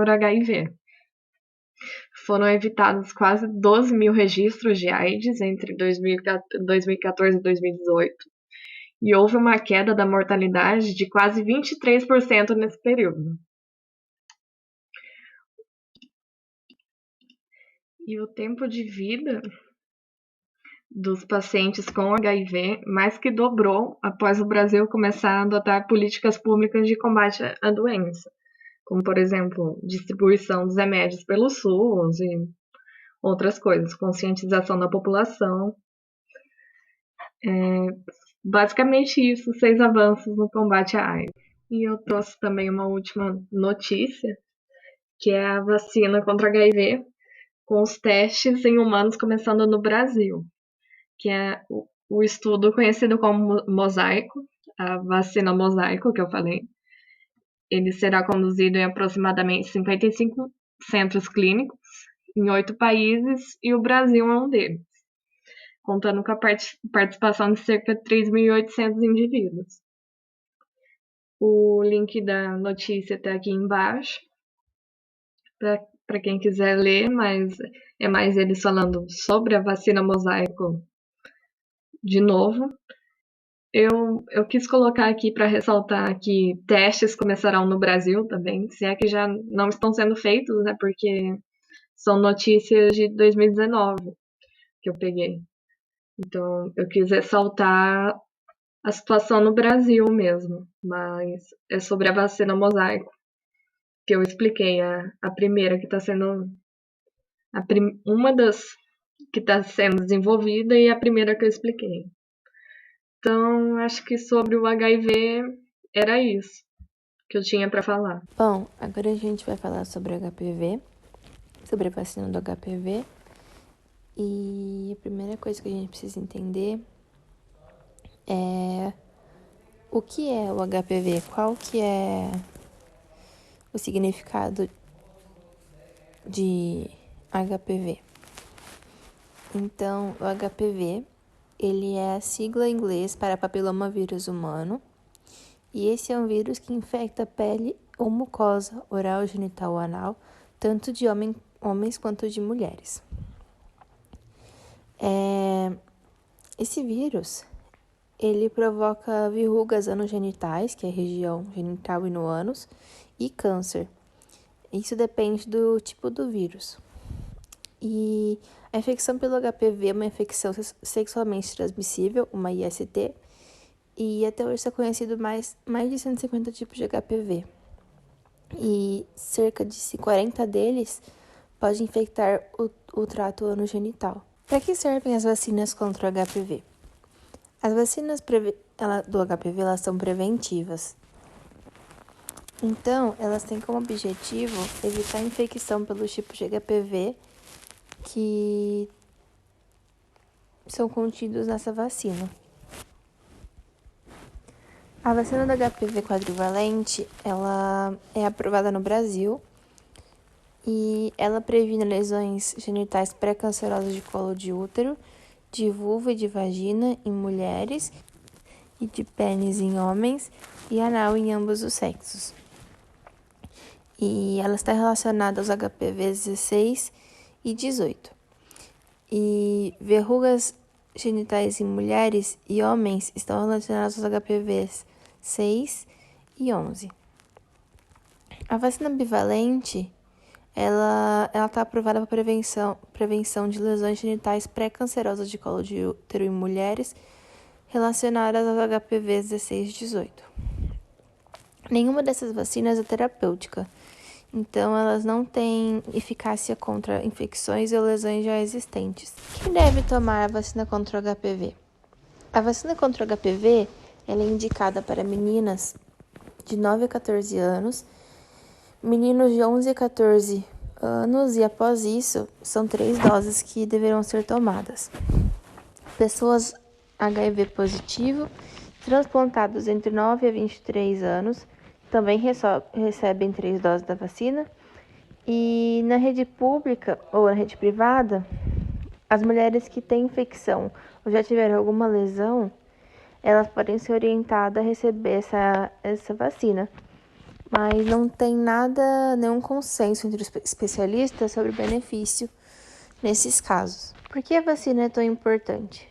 por HIV. Foram evitados quase 12 mil registros de AIDS entre 2014 e 2018, e houve uma queda da mortalidade de quase 23% nesse período. E o tempo de vida dos pacientes com HIV mais que dobrou após o Brasil começar a adotar políticas públicas de combate à doença, como, por exemplo, distribuição dos remédios pelo SUS e outras coisas, conscientização da população. Basicamente isso, 6 avanços no combate à AIDS. E eu trouxe também uma última notícia, que é a vacina contra HIV, com os testes em humanos começando no Brasil, que é o estudo conhecido como Mosaico, a vacina Mosaico que eu falei. Ele será conduzido em aproximadamente 55 centros clínicos em 8 países e o Brasil é um deles, contando com a participação de cerca de 3.800 indivíduos. O link da notícia está aqui embaixo, para quem quiser ler, mas é mais eles falando sobre a vacina Mosaico de novo. Eu quis colocar aqui para ressaltar que testes começarão no Brasil também, se é que já não estão sendo feitos, né? Porque são notícias de 2019 que eu peguei. Então, eu quis ressaltar a situação no Brasil mesmo, mas é sobre a vacina Mosaico, que eu expliquei, a primeira que está sendo, uma das que está sendo desenvolvida e a primeira que eu expliquei. Então, acho que sobre o HIV era isso que eu tinha para falar. Bom, agora a gente vai falar sobre o HPV, sobre a vacina do HPV. E a primeira coisa que a gente precisa entender é o que é o HPV, qual que é o significado de HPV. Então, o HPV, ele é a sigla em inglês para papilomavírus humano, e esse é um vírus que infecta a pele ou mucosa oral, genital ou anal, tanto de homens quanto de mulheres. Esse vírus, ele provoca verrugas anogenitais, que é a região genital e no ânus, e câncer. Isso depende do tipo do vírus. E a infecção pelo HPV é uma infecção sexualmente transmissível, uma IST, e até hoje é conhecido mais de 150 tipos de HPV. E cerca de 40 deles podem infectar o trato anogenital. Para que servem as vacinas contra o HPV? As vacinas do HPV elas são preventivas. Então, elas têm como objetivo evitar a infecção pelos tipos de HPV que são contidos nessa vacina. A vacina do HPV quadrivalente, ela é aprovada no Brasil e ela previne lesões genitais pré-cancerosas de colo de útero, de vulva e de vagina em mulheres e de pênis em homens e anal em ambos os sexos. E ela está relacionada aos HPV 16 e 18. E verrugas genitais em mulheres e homens estão relacionadas aos HPVs 6 e 11. A vacina bivalente, ela está aprovada para prevenção de lesões genitais pré-cancerosas de colo de útero em mulheres relacionadas aos HPVs 16 e 18. Nenhuma dessas vacinas é terapêutica, então elas não têm eficácia contra infecções ou lesões já existentes. Quem deve tomar a vacina contra o HPV? A vacina contra o HPV ela é indicada para meninas de 9 a 14 anos, meninos de 11 a 14 anos e após isso são 3 doses que deverão ser tomadas. Pessoas HIV positivo, transplantados entre 9 a 23 anos, também recebem 3 doses da vacina. E na rede pública ou na rede privada, as mulheres que têm infecção ou já tiveram alguma lesão, elas podem ser orientadas a receber essa vacina. mas não tem nenhum consenso entre os especialistas sobre o benefício nesses casos. Por que a vacina é tão importante?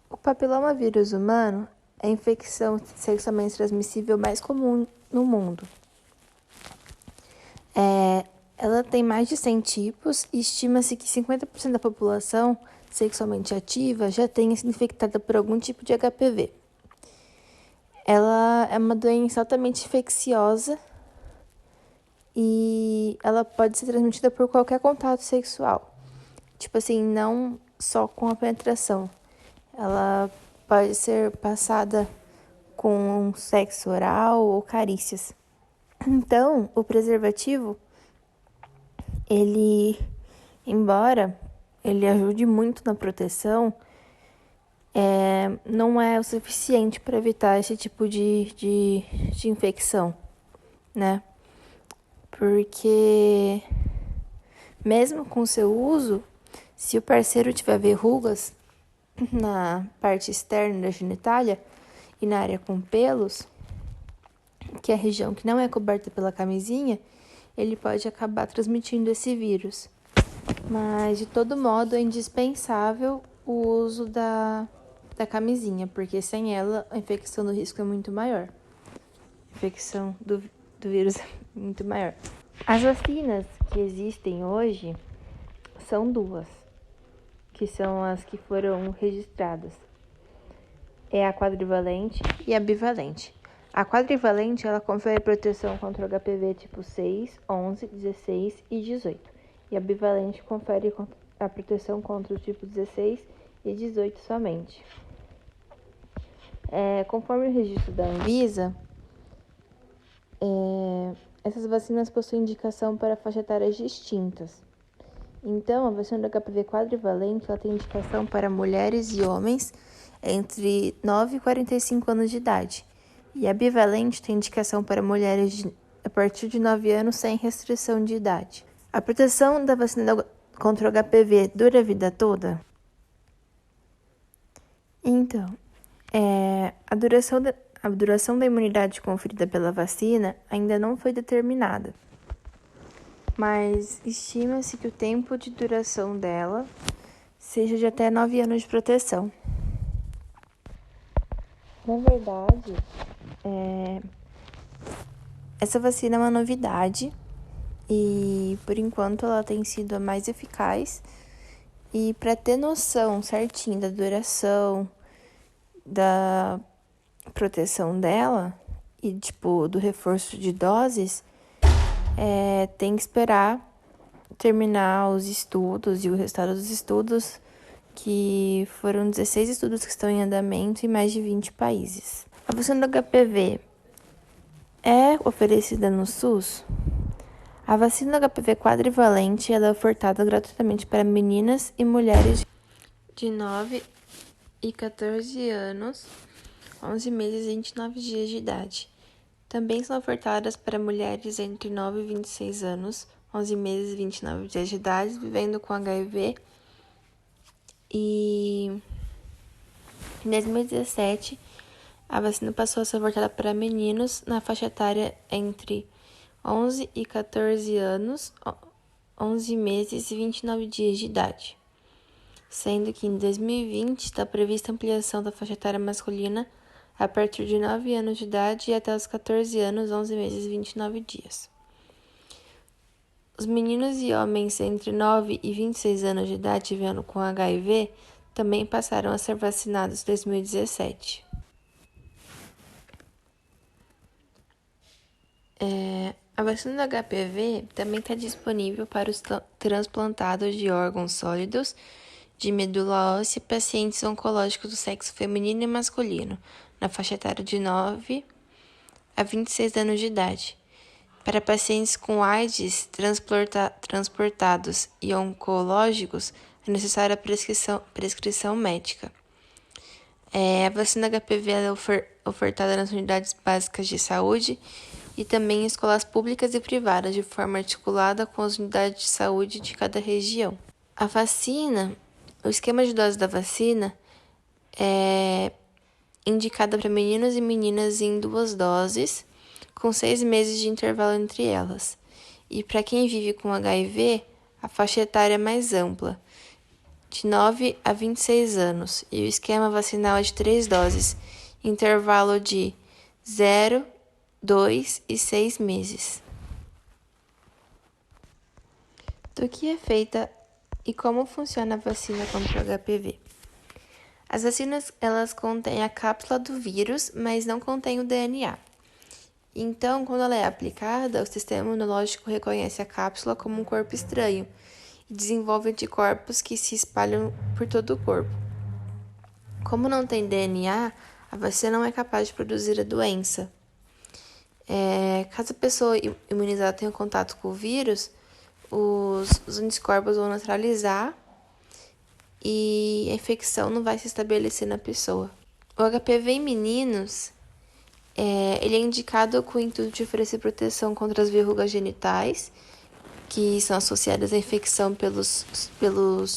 O papiloma vírus humano é a infecção sexualmente transmissível mais comum no mundo. Ela tem mais de 100 tipos e estima-se que 50% da população sexualmente ativa já tenha sido infectada por algum tipo de HPV. Ela é uma doença altamente infecciosa e ela pode ser transmitida por qualquer contato sexual. Tipo assim, não só com a penetração. Ela pode ser passada com sexo oral ou carícias. Então, o preservativo, embora ele ajude muito na proteção, não é o suficiente para evitar esse tipo de infecção, né? Porque mesmo com seu uso, se o parceiro tiver verrugas na parte externa da genitália e na área com pelos, que é a região que não é coberta pela camisinha, ele pode acabar transmitindo esse vírus. Mas, de todo modo, é indispensável o uso da camisinha, porque sem ela a infecção do risco é muito maior. A infecção do vírus é muito maior. As vacinas que existem hoje são duas, que são as que foram registradas. É a quadrivalente e a bivalente. A quadrivalente, ela confere proteção contra o HPV tipo 6, 11, 16 e 18. E a bivalente confere a proteção contra o tipo 16 e 18 somente. Conforme o registro da Anvisa, essas vacinas possuem indicação para faixa etárias distintas. Então, a vacina do HPV quadrivalente ela tem indicação para mulheres e homens entre 9 e 45 anos de idade. E a bivalente tem indicação para mulheres a partir de 9 anos sem restrição de idade. A proteção da vacina contra o HPV dura a vida toda? Então, a duração da imunidade conferida pela vacina ainda não foi determinada, mas estima-se que o tempo de duração dela seja de até 9 anos de proteção. Na verdade, essa vacina é uma novidade e, por enquanto, ela tem sido a mais eficaz. E para ter noção certinha da duração, da proteção dela e, do reforço de doses, tem que esperar terminar os estudos e o resultado dos estudos, que foram 16 estudos que estão em andamento em mais de 20 países. A vacina do HPV é oferecida no SUS? A vacina do HPV quadrivalente ela é ofertada gratuitamente para meninas e mulheres de 9 e 14 anos, 11 meses e 29 dias de idade. Também são ofertadas para mulheres entre 9 e 26 anos, 11 meses e 29 dias de idade, vivendo com HIV. E em 2017, a vacina passou a ser ofertada para meninos na faixa etária entre 11 e 14 anos, 11 meses e 29 dias de idade. Sendo que em 2020 está prevista a ampliação da faixa etária masculina a partir de 9 anos de idade e até os 14 anos, 11 meses e 29 dias. Os meninos e homens entre 9 e 26 anos de idade vivendo com HIV também passaram a ser vacinados em 2017. A vacina do HPV também está disponível para os transplantados de órgãos sólidos de medula óssea e pacientes oncológicos do sexo feminino e masculino, na faixa etária de 9 a 26 anos de idade. Para pacientes com AIDS transportados e oncológicos, é necessária a prescrição médica. A vacina HPV é ofertada nas unidades básicas de saúde e também em escolas públicas e privadas, de forma articulada com as unidades de saúde de cada região. A vacina, o esquema de dose da vacina é indicada para meninos e meninas em 2 doses, com 6 meses de intervalo entre elas. E para quem vive com HIV, a faixa etária é mais ampla, de 9 a 26 anos, e o esquema vacinal é de 3 doses, intervalo de 0, 2 e 6 meses. Do que é feita e como funciona a vacina contra o HPV? As vacinas, elas contêm a cápsula do vírus, mas não contêm o DNA. Então, quando ela é aplicada, o sistema imunológico reconhece a cápsula como um corpo estranho e desenvolve anticorpos que se espalham por todo o corpo. Como não tem DNA, a vacina não é capaz de produzir a doença. Caso a pessoa imunizada tenha contato com o vírus, os anticorpos vão neutralizar e a infecção não vai se estabelecer na pessoa. O HPV em meninos, ele é indicado com o intuito de oferecer proteção contra as verrugas genitais, que são associadas à infecção pelos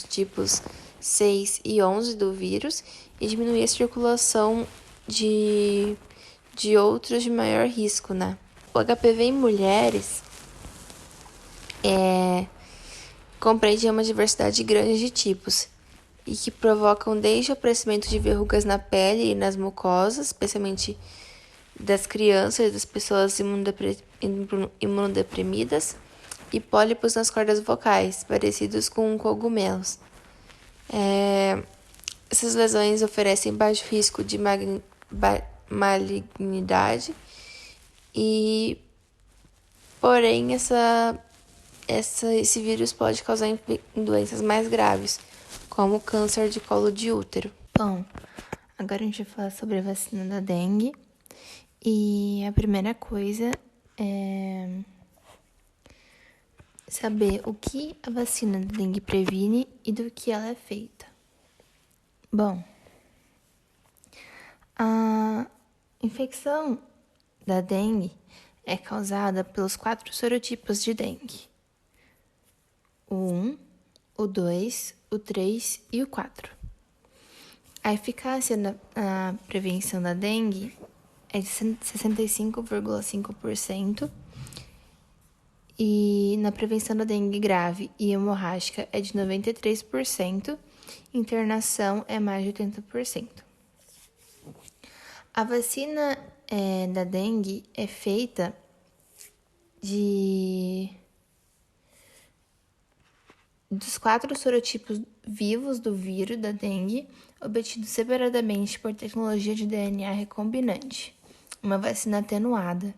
tipos 6 e 11 do vírus, e diminuir a circulação de outros de maior risco, né? O HPV em mulheres compreende uma diversidade grande de tipos e que provocam desde o aparecimento de verrugas na pele e nas mucosas, especialmente das crianças e das pessoas imunodeprimidas, e pólipos nas cordas vocais, parecidos com cogumelos. Essas lesões oferecem baixo risco de malignidade, e porém esse vírus pode causar doenças mais graves, como câncer de colo de útero. Bom, agora a gente vai falar sobre a vacina da dengue. E a primeira coisa é saber o que a vacina da dengue previne e do que ela é feita. Bom, a infecção da dengue é causada pelos 4 sorotipos de dengue: o 1, o 2, o 3 e o 4. A eficácia na prevenção da dengue é de 65,5% e na prevenção da dengue grave e hemorrágica é de 93%, internação é mais de 80%. A vacina da dengue é feita dos 4 sorotipos vivos do vírus da dengue, obtidos separadamente por tecnologia de DNA recombinante, uma vacina atenuada.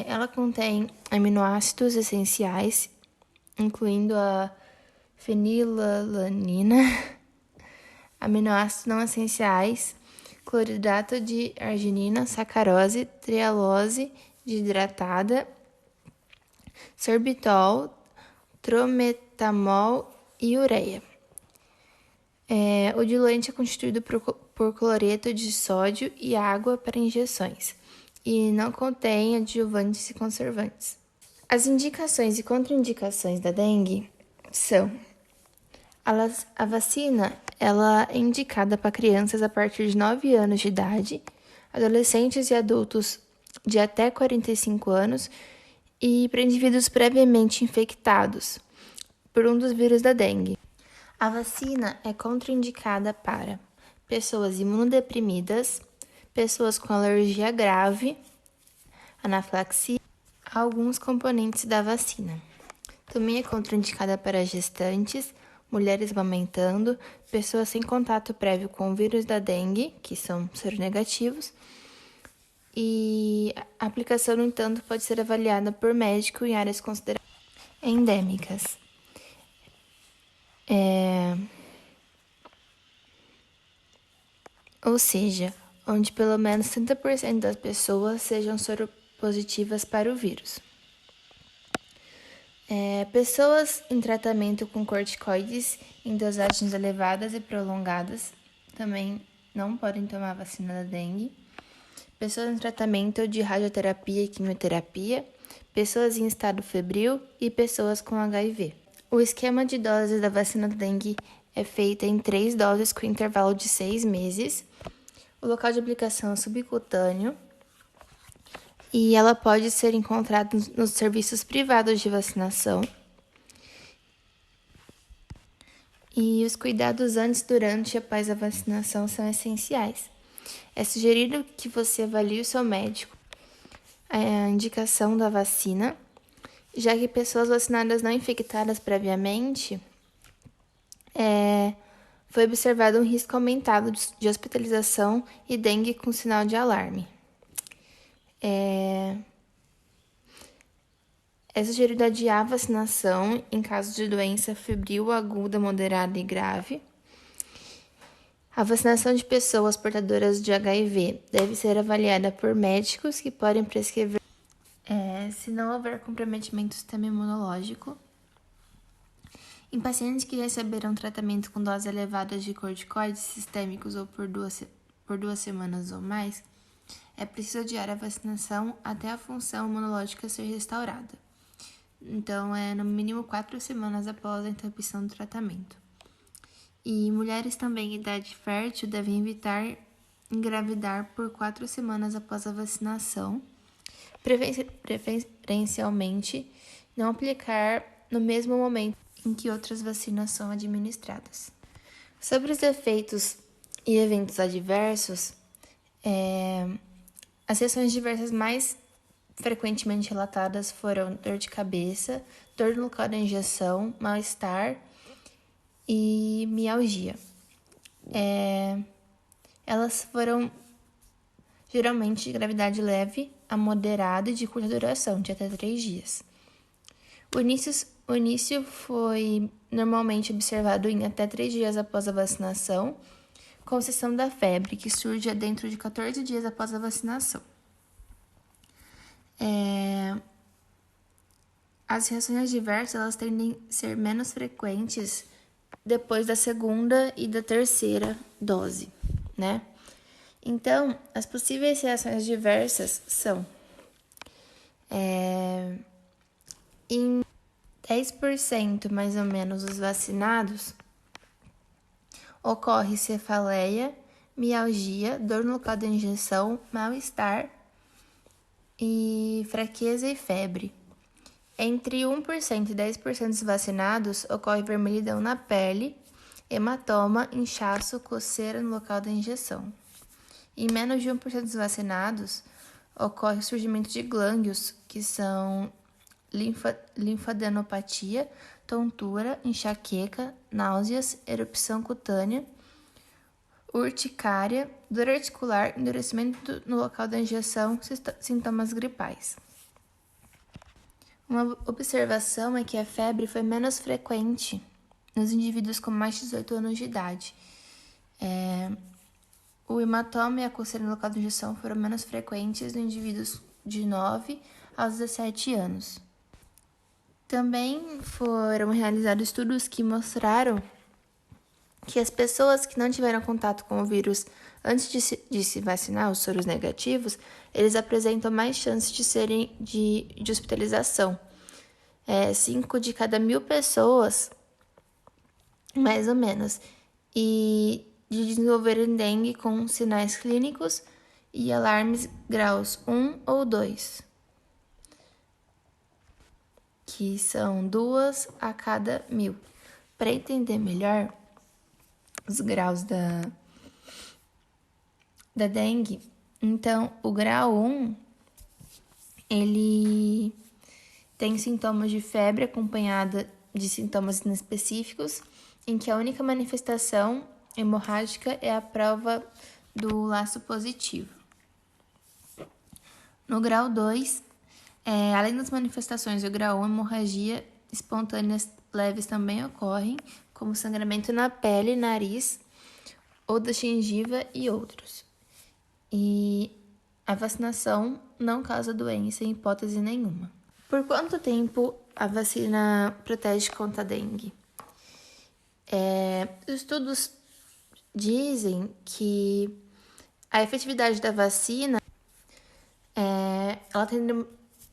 Ela contém aminoácidos essenciais, incluindo a fenilalanina, aminoácidos não essenciais, cloridrato de arginina, sacarose, trialose desidratada, sorbitol, trometamol e ureia. O diluente é constituído por cloreto de sódio e água para injeções, e não contém adjuvantes e conservantes. As indicações e contraindicações da dengue são: a vacina ela é indicada para crianças a partir de 9 anos de idade, adolescentes e adultos de até 45 anos e para indivíduos previamente infectados por um dos vírus da dengue. A vacina é contraindicada para pessoas imunodeprimidas, pessoas com alergia grave, anafilaxia, alguns componentes da vacina. Também é contraindicada para gestantes, mulheres amamentando, pessoas sem contato prévio com o vírus da dengue, que são seronegativos, e a aplicação, no entanto, pode ser avaliada por médico em áreas consideradas endêmicas. Ou seja, onde pelo menos 30% das pessoas sejam soropositivas para o vírus. Pessoas em tratamento com corticoides em dosagens elevadas e prolongadas também não podem tomar a vacina da dengue. Pessoas em tratamento de radioterapia e quimioterapia, pessoas em estado febril e pessoas com HIV. O esquema de doses da vacina da dengue é feito em 3 doses com intervalo de 6 meses. O local de aplicação é subcutâneo. e ela pode ser encontrada nos serviços privados de vacinação. E os cuidados antes, durante e após a vacinação são essenciais. É sugerido que você avalie o seu médico a indicação da vacina, já que pessoas vacinadas não infectadas previamente foi observado um risco aumentado de hospitalização e dengue com sinal de alarme. É sugerido adiar a vacinação em caso de doença febril aguda, moderada e grave. A vacinação de pessoas portadoras de HIV deve ser avaliada por médicos que podem prescrever se não houver comprometimento do sistema imunológico. Em pacientes que receberam tratamento com doses elevadas de corticoides sistêmicos ou por duas semanas ou mais, é preciso adiar a vacinação até a função imunológica ser restaurada. Então, é no mínimo 4 semanas após a interrupção do tratamento. E mulheres também em idade fértil devem evitar engravidar por 4 semanas após a vacinação, preferencialmente não aplicar no mesmo momento em que outras vacinas são administradas. Sobre os efeitos e eventos adversos, as reações diversas mais frequentemente relatadas foram dor de cabeça, dor no local da injeção, mal-estar e mialgia. Elas foram geralmente de gravidade leve a moderada e de curta duração, de até 3 dias. O início foi normalmente observado em até 3 dias após a vacinação, com exceção da febre, que surge dentro de 14 dias após a vacinação. As reações adversas elas tendem a ser menos frequentes depois da segunda e da terceira dose, né? Então, as possíveis reações adversas são em 10% mais ou menos dos vacinados, ocorre cefaleia, mialgia, dor no local da injeção, mal-estar e fraqueza e febre. Entre 1% e 10% dos vacinados, ocorre vermelhidão na pele, hematoma, inchaço, coceira no local da injeção. Em menos de 1% dos vacinados, ocorre o surgimento de glândulos, que são linfadenopatia, tontura, enxaqueca, náuseas, erupção cutânea, urticária, dor articular, endurecimento no local da injeção, sintomas gripais. Uma observação é que a febre foi menos frequente nos indivíduos com mais de 18 anos de idade. O hematoma e a coceira no local da injeção foram menos frequentes nos indivíduos de 9 aos 17 anos. Também foram realizados estudos que mostraram que as pessoas que não tiveram contato com o vírus antes de se vacinar, os soros negativos, eles apresentam mais chances de serem de hospitalização. 5 de cada 1.000 pessoas, mais ou menos, e de desenvolverem dengue com sinais clínicos e alarmes graus 1 ou 2, que são 2 a cada 1.000. Para entender melhor os graus da dengue, então o grau 1, ele tem sintomas de febre acompanhada de sintomas inespecíficos, em que a única manifestação hemorrágica é a prova do laço positivo. No grau 2, além das manifestações do grau 1, hemorragia espontâneas leves também ocorrem, como sangramento na pele, nariz ou da gengiva e outros. E a vacinação não causa doença em hipótese nenhuma. Por quanto tempo a vacina protege contra a dengue? Os estudos dizem que a efetividade da vacina ela tem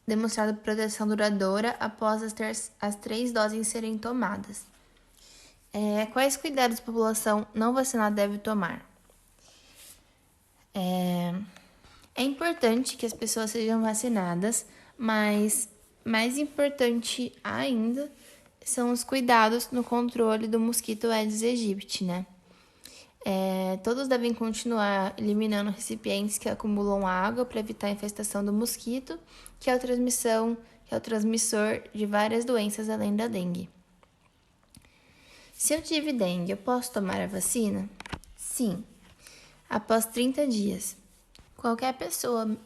demonstrado proteção duradoura após as 3 doses serem tomadas. Quais cuidados a população não vacinada deve tomar? É importante que as pessoas sejam vacinadas, mas mais importante ainda são os cuidados no controle do mosquito Aedes aegypti, né? Todos devem continuar eliminando recipientes que acumulam água para evitar a infestação do mosquito, que é o transmissor de várias doenças além da dengue. Se eu tive dengue, eu posso tomar a vacina? Sim, após 30 dias. Qualquer pessoa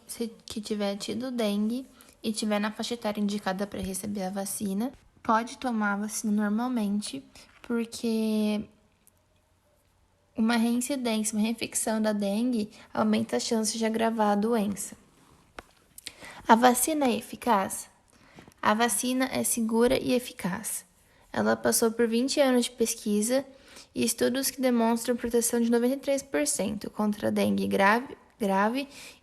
que tiver tido dengue e tiver na faixa etária indicada para receber a vacina, pode tomar a vacina normalmente, porque uma reincidência, uma reinfecção da dengue aumenta a chance de agravar a doença. A vacina é eficaz? A vacina é segura e eficaz. Ela passou por 20 anos de pesquisa e estudos que demonstram proteção de 93% contra a dengue grave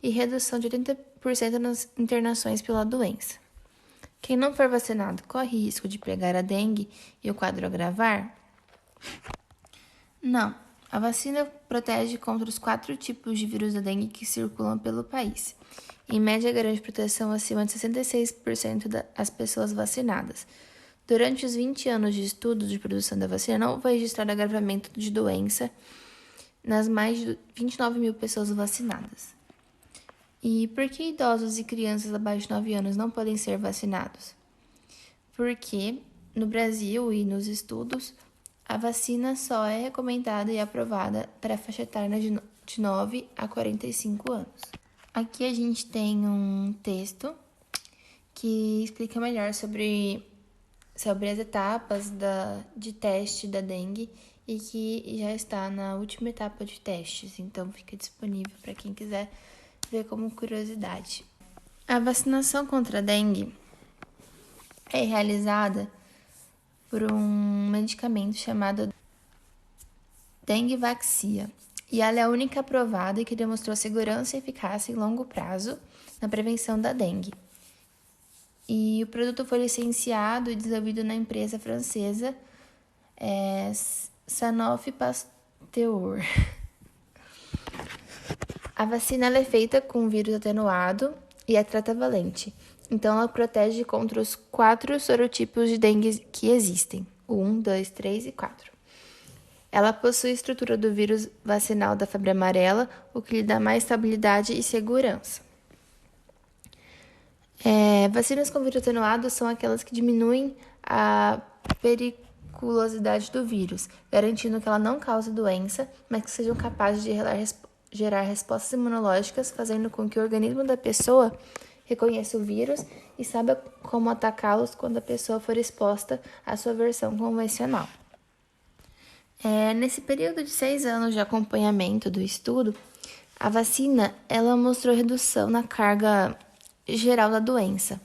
e redução de 80% nas internações pela doença. Quem não for vacinado corre risco de pegar a dengue e o quadro agravar? Não. A vacina protege contra os 4 tipos de vírus da dengue que circulam pelo país. Em média, garante proteção acima de 66% das pessoas vacinadas. Durante os 20 anos de estudo de produção da vacina, não foi registrado agravamento de doença nas mais de 29 mil pessoas vacinadas. E por que idosos e crianças abaixo de 9 anos não podem ser vacinados? Porque no Brasil e nos estudos, a vacina só é recomendada e aprovada para a faixa etária de 9 a 45 anos. Aqui a gente tem um texto que explica melhor sobre as etapas de teste da dengue e que já está na última etapa de testes, então fica disponível para quem quiser ver como curiosidade. A vacinação contra a dengue é realizada por um medicamento chamado Dengvaxia, e ela é a única aprovada e que demonstrou segurança e eficácia em longo prazo na prevenção da dengue. E o produto foi licenciado e desenvolvido na empresa francesa Sanofi Pasteur. A vacina é feita com vírus atenuado e é tratavalente. Então, ela protege contra os 4 sorotipos de dengue que existem: 1, 2, 3 e 4. Ela possui a estrutura do vírus vacinal da febre amarela, o que lhe dá mais estabilidade e segurança. Vacinas com vírus atenuado são aquelas que diminuem a periculosidade do vírus, garantindo que ela não cause doença, mas que sejam capazes de gerar respostas imunológicas, fazendo com que o organismo da pessoa reconheça o vírus e saiba como atacá-los quando a pessoa for exposta à sua versão convencional. Nesse período de 6 anos de acompanhamento do estudo, a vacina ela mostrou redução na carga geral da doença.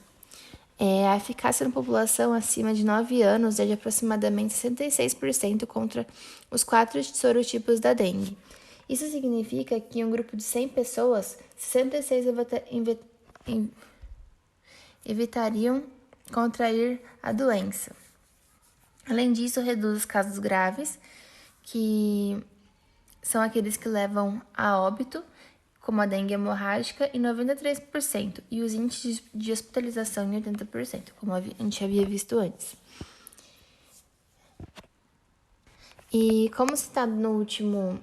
A eficácia na população acima de 9 anos é de aproximadamente 66% contra os 4 sorotipos da dengue. Isso significa que em um grupo de 100 pessoas, 66 evitariam contrair a doença. Além disso, reduz os casos graves, que são aqueles que levam a óbito, como a dengue hemorrágica, em 93%, e os índices de hospitalização em 80%, como a gente havia visto antes. E como citado no último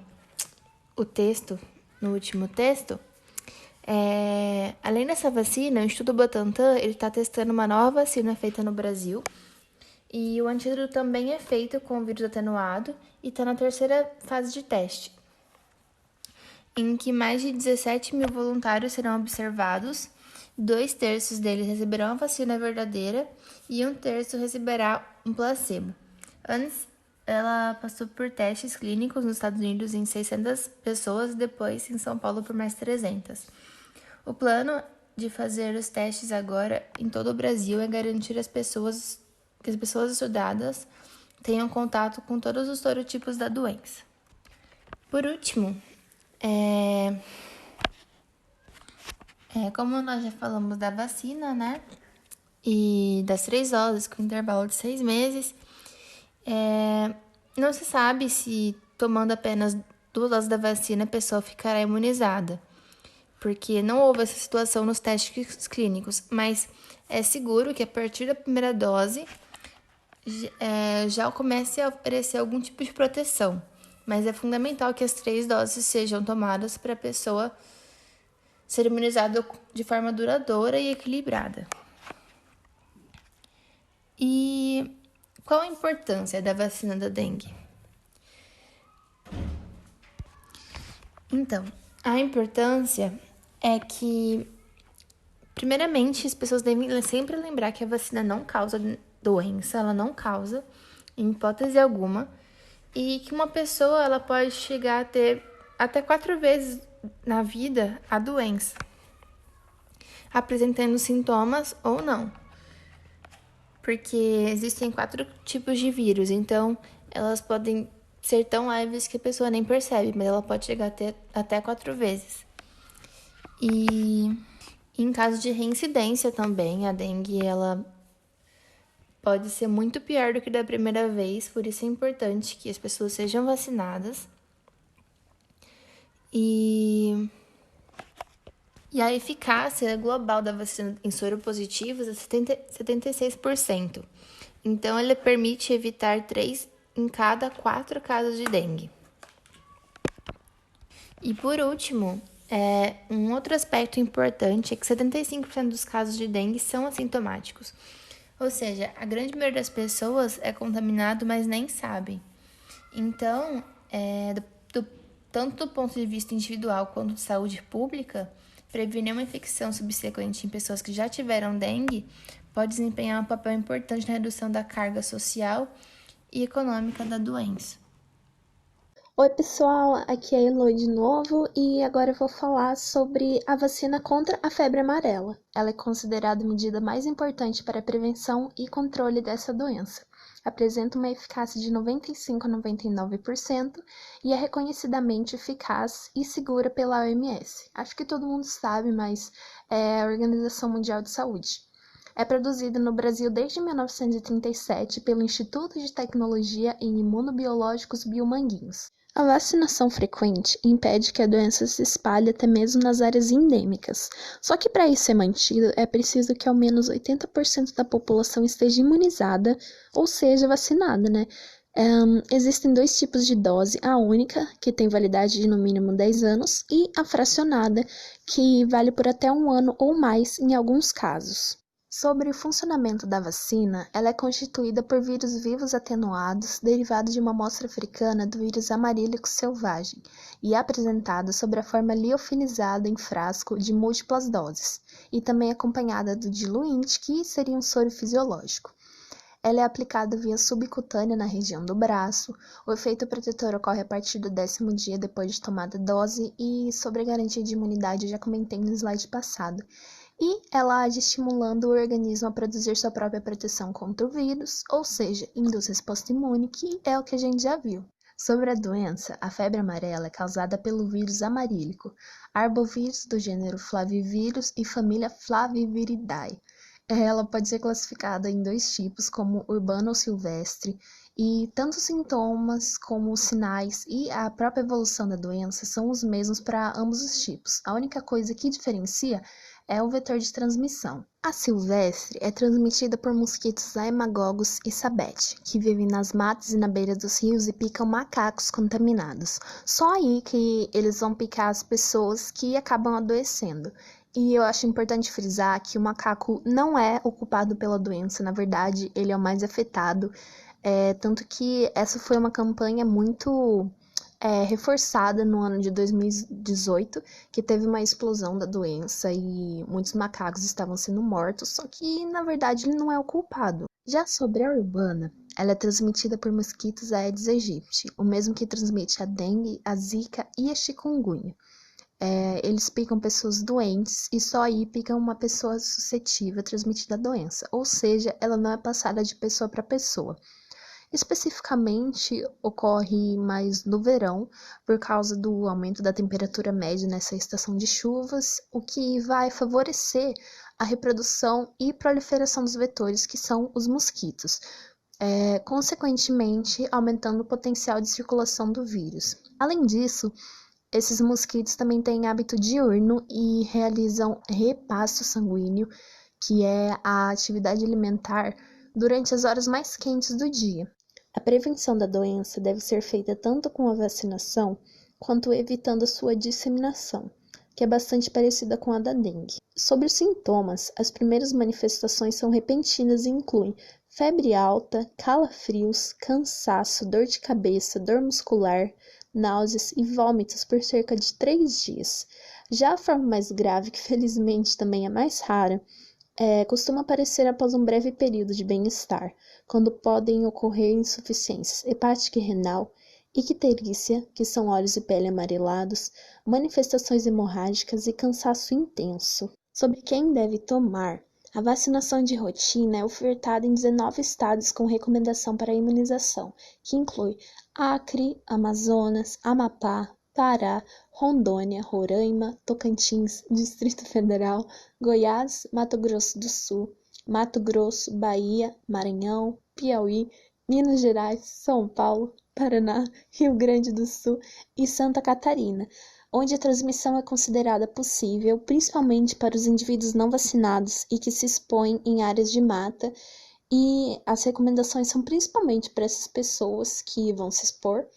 texto, além dessa vacina, o Instituto Butantan está testando uma nova vacina feita no Brasil, e o antídoto também é feito com vírus atenuado e está na 3ª fase de teste, em que mais de 17 mil voluntários serão observados, 2/3 deles receberão a vacina verdadeira e 1/3 receberá um placebo. Antes, ela passou por testes clínicos nos Estados Unidos em 600 pessoas e depois em São Paulo por mais 300. O plano de fazer os testes agora em todo o Brasil é garantir que as pessoas estudadas tenham contato com todos os sorotipos da doença. Por último, como nós já falamos da vacina, né? E das 3 doses com intervalo de 6 meses, não se sabe se tomando apenas 2 doses da vacina a pessoa ficará imunizada, porque não houve essa situação nos testes clínicos, mas é seguro que a partir da primeira dose já comece a oferecer algum tipo de proteção. Mas é fundamental que as 3 doses sejam tomadas para a pessoa ser imunizada de forma duradoura e equilibrada. E qual a importância da vacina da dengue? Então, a importância é que, primeiramente, as pessoas devem sempre lembrar que a vacina não causa doença, ela não causa, em hipótese alguma, e que uma pessoa ela pode chegar a ter até 4 vezes na vida a doença, apresentando sintomas ou não. Porque existem 4 tipos de vírus, então elas podem ser tão leves que a pessoa nem percebe, mas ela pode chegar a ter até 4 vezes. E em caso de reincidência também, a dengue ela pode ser muito pior do que da primeira vez, por isso é importante que as pessoas sejam vacinadas. E a eficácia global da vacina em soropositivos é 76%. Então, ele permite evitar 3 em cada 4 casos de dengue. E por último, um outro aspecto importante é que 75% dos casos de dengue são assintomáticos. Ou seja, a grande maioria das pessoas é contaminado, mas nem sabem. Então, tanto do ponto de vista individual quanto de saúde pública, prevenir uma infecção subsequente em pessoas que já tiveram dengue pode desempenhar um papel importante na redução da carga social e econômica da doença. Oi pessoal, aqui é a Eloy de novo e agora eu vou falar sobre a vacina contra a febre amarela. Ela é considerada a medida mais importante para a prevenção e controle dessa doença. Apresenta uma eficácia de 95 a 99% e é reconhecidamente eficaz e segura pela OMS. Acho que todo mundo sabe, mas é a Organização Mundial de Saúde. É produzida no Brasil desde 1937 pelo Instituto de Tecnologia em Imunobiológicos Biomanguinhos. A vacinação frequente impede que a doença se espalhe até mesmo nas áreas endêmicas. Só que para isso ser mantido, é preciso que ao menos 80% da população esteja imunizada, ou seja, vacinada, né? Existem 2 tipos de dose, a única, que tem validade de no mínimo 10 anos, e a fracionada, que vale por até 1 ano ou mais em alguns casos. Sobre o funcionamento da vacina, ela é constituída por vírus vivos atenuados derivados de uma amostra africana do vírus amarílico selvagem e apresentada sob a forma liofilizada em frasco de múltiplas doses, e também acompanhada do diluente, que seria um soro fisiológico. Ela é aplicada via subcutânea na região do braço. O efeito protetor ocorre a partir do 10º dia depois de tomada a dose, e sobre a garantia de imunidade eu já comentei no slide passado. E ela age estimulando o organismo a produzir sua própria proteção contra o vírus, ou seja, induz resposta imune, que é o que a gente já viu. Sobre a doença, a febre amarela é causada pelo vírus amarílico, arbovírus do gênero Flavivírus e família Flaviviridae. Ela pode ser classificada em 2 tipos, como urbana ou silvestre, e tanto os sintomas como os sinais e a própria evolução da doença são os mesmos para ambos os tipos. A única coisa que diferencia é o vetor de transmissão. A silvestre é transmitida por mosquitos aemagogos e sabete, que vivem nas matas e na beira dos rios e picam macacos contaminados. Só aí que eles vão picar as pessoas que acabam adoecendo. E eu acho importante frisar que o macaco não é o culpado pela doença, na verdade, ele é o mais afetado. Tanto que essa foi uma campanha muito reforçada no ano de 2018, que teve uma explosão da doença e muitos macacos estavam sendo mortos, só que, na verdade, ele não é o culpado. Já sobre a urbana, ela é transmitida por mosquitos Aedes aegypti, o mesmo que transmite a dengue, a zika e a chikungunya. Eles picam pessoas doentes e só aí picam uma pessoa suscetível a transmitir a doença, ou seja, ela não é passada de pessoa para pessoa. Especificamente, ocorre mais no verão, por causa do aumento da temperatura média nessa estação de chuvas, o que vai favorecer a reprodução e proliferação dos vetores, que são os mosquitos, consequentemente aumentando o potencial de circulação do vírus. Além disso, Esses mosquitos também têm hábito diurno e realizam repasto sanguíneo, que é a atividade alimentar durante as horas mais quentes do dia. A prevenção da doença deve ser feita tanto com a vacinação quanto evitando a sua disseminação, que é bastante parecida com a da dengue. Sobre os sintomas, as primeiras manifestações são repentinas e incluem febre alta, calafrios, cansaço, dor de cabeça, dor muscular, náuseas e vômitos por cerca de 3 dias. Já a forma mais grave, que felizmente também é mais rara, costuma aparecer após um breve período de bem-estar, quando podem ocorrer insuficiências hepática e renal, icterícia, que são olhos e pele amarelados, manifestações hemorrágicas e cansaço intenso. Sobre quem deve tomar, a vacinação de rotina é ofertada em 19 estados com recomendação para a imunização, que inclui Acre, Amazonas, Amapá, Pará, Rondônia, Roraima, Tocantins, Distrito Federal, Goiás, Mato Grosso do Sul, Mato Grosso, Bahia, Maranhão, Piauí, Minas Gerais, São Paulo, Paraná, Rio Grande do Sul e Santa Catarina, onde a transmissão é considerada possível, principalmente para os indivíduos não vacinados e que se expõem em áreas de mata, e as recomendações são principalmente para essas pessoas que vão se expor,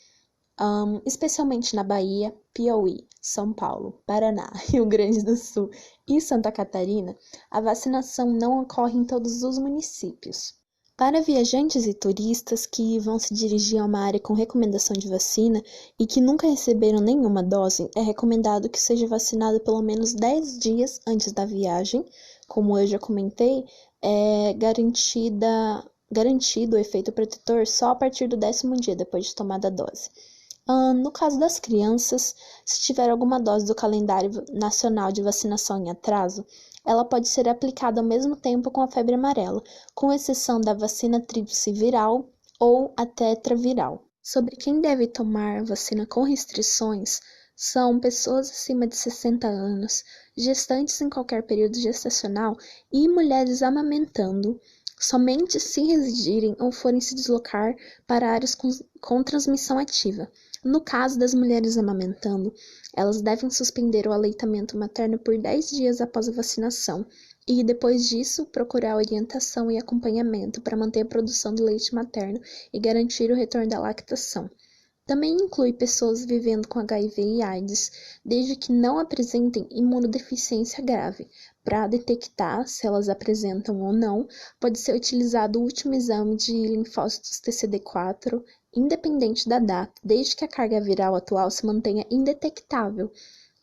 especialmente na Bahia, Piauí, São Paulo, Paraná, Rio Grande do Sul e Santa Catarina. A vacinação não ocorre em todos os municípios. Para viajantes e turistas que vão se dirigir a uma área com recomendação de vacina e que nunca receberam nenhuma dose, é recomendado que seja vacinado pelo menos 10 dias antes da viagem. Como eu já comentei, é garantido o efeito protetor só a partir do 10º dia depois de tomada a dose. No caso das crianças, se tiver alguma dose do calendário nacional de vacinação em atraso, ela pode ser aplicada ao mesmo tempo com a febre amarela, com exceção da vacina tríplice viral ou a tetraviral. Sobre quem deve tomar vacina com restrições, são pessoas acima de 60 anos, gestantes em qualquer período gestacional e mulheres amamentando, somente se residirem ou forem se deslocar para áreas com transmissão ativa. No caso das mulheres amamentando, elas devem suspender o aleitamento materno por 10 dias após a vacinação e, depois disso, procurar orientação e acompanhamento para manter a produção do leite materno e garantir o retorno da lactação. Também inclui pessoas vivendo com HIV e AIDS, desde que não apresentem imunodeficiência grave. Para detectar se elas apresentam ou não, pode ser utilizado o último exame de linfócitos TCD4, independente da data, desde que a carga viral atual se mantenha indetectável,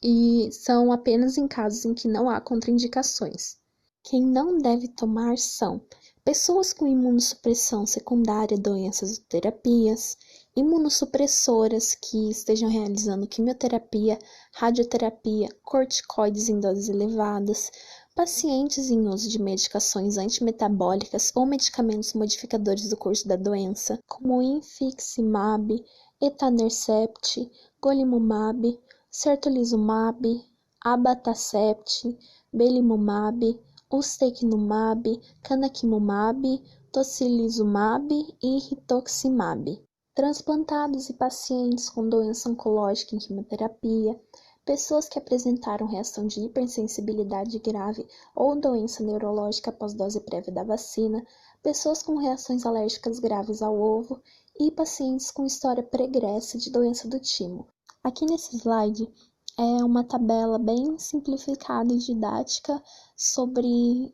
e são apenas em casos em que não há contraindicações. Quem não deve tomar são pessoas com imunossupressão secundária, doenças ou terapias, imunossupressoras que estejam realizando quimioterapia, radioterapia, corticoides em doses elevadas, pacientes em uso de medicações antimetabólicas ou medicamentos modificadores do curso da doença, como infliximab, etanercept, golimumab, certolizumab, abatacept, belimumab, ustekinumab, canakinumab, tocilizumab e rituximab. Transplantados e pacientes com doença oncológica em quimioterapia, pessoas que apresentaram reação de hipersensibilidade grave ou doença neurológica após dose prévia da vacina, pessoas com reações alérgicas graves ao ovo e pacientes com história pregressa de doença do timo. Aqui nesse slide é uma tabela bem simplificada e didática sobre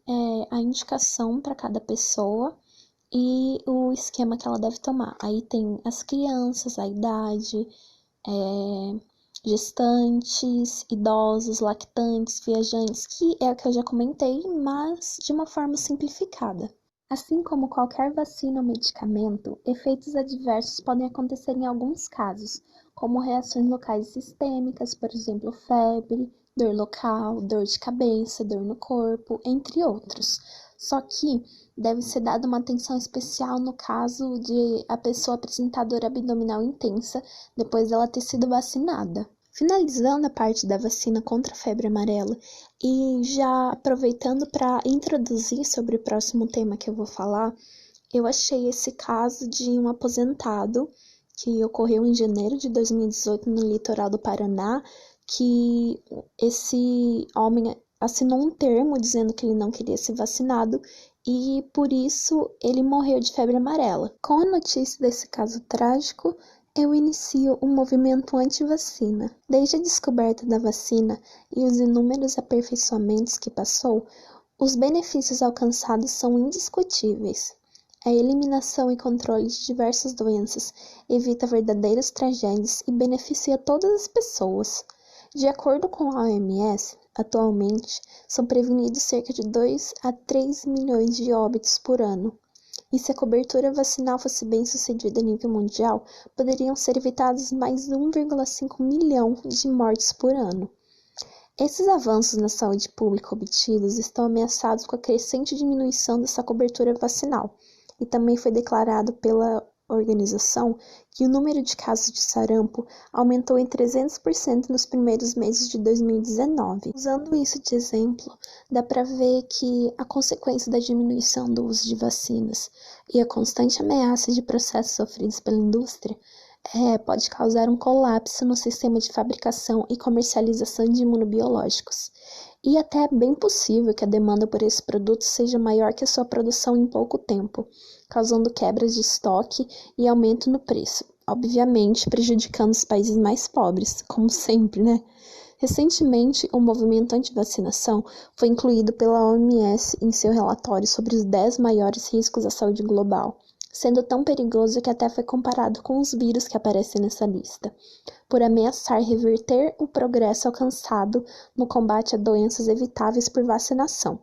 a indicação para cada pessoa e o esquema que ela deve tomar. Aí tem as crianças, a idade, gestantes, idosos, lactantes, viajantes, que é o que eu já comentei, mas de uma forma simplificada. Assim como qualquer vacina ou medicamento, efeitos adversos podem acontecer em alguns casos, como reações locais sistêmicas, por exemplo, febre, dor local, dor de cabeça, dor no corpo, entre outros. Só que deve ser dada uma atenção especial no caso de a pessoa apresentar dor abdominal intensa depois dela ter sido vacinada. Finalizando a parte da vacina contra a febre amarela e já aproveitando para introduzir sobre o próximo tema que eu vou falar, eu achei esse caso de um aposentado que ocorreu em janeiro de 2018 no litoral do Paraná, que esse homem assinou um termo dizendo que ele não queria ser vacinado e por isso ele morreu de febre amarela. Com a notícia desse caso trágico, eu inicio um movimento anti-vacina. Desde a descoberta da vacina e os inúmeros aperfeiçoamentos que passou, os benefícios alcançados são indiscutíveis. A eliminação e controle de diversas doenças evita verdadeiras tragédias e beneficia todas as pessoas. De acordo com a OMS, atualmente são prevenidos cerca de 2 a 3 milhões de óbitos por ano. E se a cobertura vacinal fosse bem sucedida a nível mundial, poderiam ser evitadas mais de 1,5 milhão de mortes por ano. Esses avanços na saúde pública obtidos estão ameaçados com a crescente diminuição dessa cobertura vacinal, e também foi declarado pela organização que o número de casos de sarampo aumentou em 300% nos primeiros meses de 2019. Usando isso de exemplo, dá para ver que a consequência da diminuição do uso de vacinas e a constante ameaça de processos sofridos pela indústria pode causar um colapso no sistema de fabricação e comercialização de imunobiológicos. E até é bem possível que a demanda por esse produto seja maior que a sua produção em pouco tempo, causando quebras de estoque e aumento no preço, obviamente prejudicando os países mais pobres, como sempre, né? Recentemente, o movimento anti-vacinação foi incluído pela OMS em seu relatório sobre os 10 maiores riscos à saúde global, sendo tão perigoso que até foi comparado com os vírus que aparecem nessa lista, por ameaçar reverter o progresso alcançado no combate a doenças evitáveis por vacinação.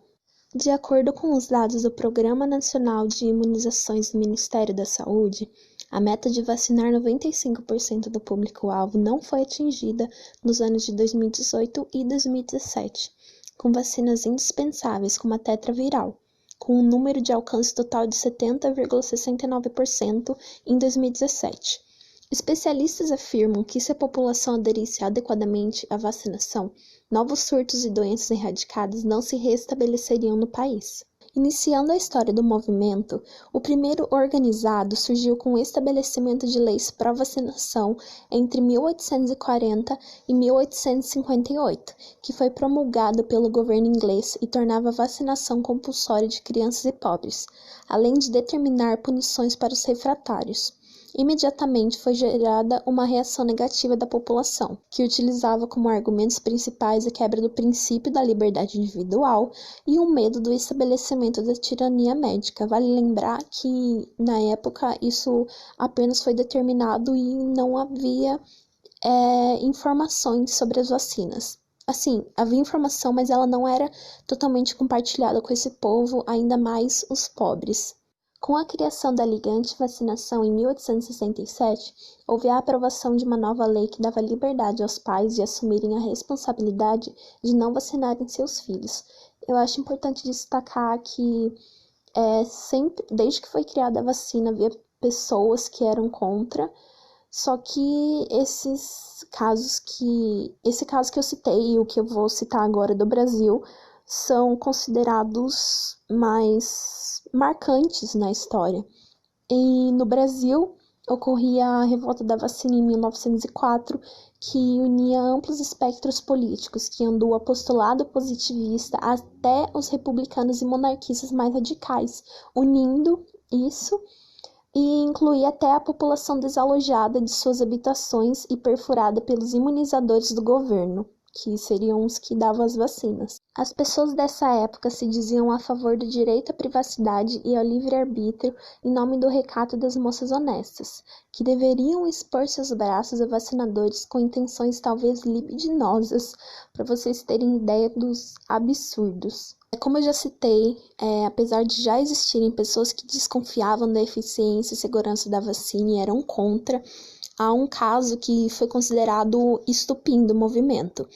De acordo com os dados do Programa Nacional de Imunizações do Ministério da Saúde, a meta de vacinar 95% do público-alvo não foi atingida nos anos de 2018 e 2017, com vacinas indispensáveis como a tetraviral, com um número de alcance total de 70,69% em 2017. Especialistas afirmam que se a população aderisse adequadamente à vacinação, novos surtos e doenças erradicadas não se restabeleceriam no país. Iniciando a história do movimento, o primeiro organizado surgiu com o estabelecimento de leis pró-vacinação entre 1840 e 1858, que foi promulgado pelo governo inglês e tornava a vacinação compulsória de crianças e pobres, além de determinar punições para os refratários. Imediatamente foi gerada uma reação negativa da população, que utilizava como argumentos principais a quebra do princípio da liberdade individual e o medo do estabelecimento da tirania médica. Vale lembrar que, na época, isso apenas foi determinado e não havia informações sobre as vacinas. Assim, havia informação, mas ela não era totalmente compartilhada com esse povo, ainda mais os pobres. Com a criação da Liga Anti-Vacinação em 1867, houve a aprovação de uma nova lei que dava liberdade aos pais de assumirem a responsabilidade de não vacinarem seus filhos. Eu acho importante destacar que desde que foi criada a vacina, havia pessoas que eram contra, só que esse caso que eu citei e o que eu vou citar agora do Brasil são considerados mais marcantes na história. E no Brasil ocorria a revolta da vacina em 1904, que unia amplos espectros políticos, que iam do apostolado positivista até os republicanos e monarquistas mais radicais, unindo isso e incluía até a população desalojada de suas habitações e perfurada pelos imunizadores do governo, que seriam os que davam as vacinas. As pessoas dessa época se diziam a favor do direito à privacidade e ao livre-arbítrio em nome do recato das moças honestas, que deveriam expor seus braços a vacinadores com intenções talvez libidinosas, para vocês terem ideia dos absurdos. Como eu já citei, apesar de já existirem pessoas que desconfiavam da eficiência e segurança da vacina e eram contra, há um caso que foi considerado estupim do movimento.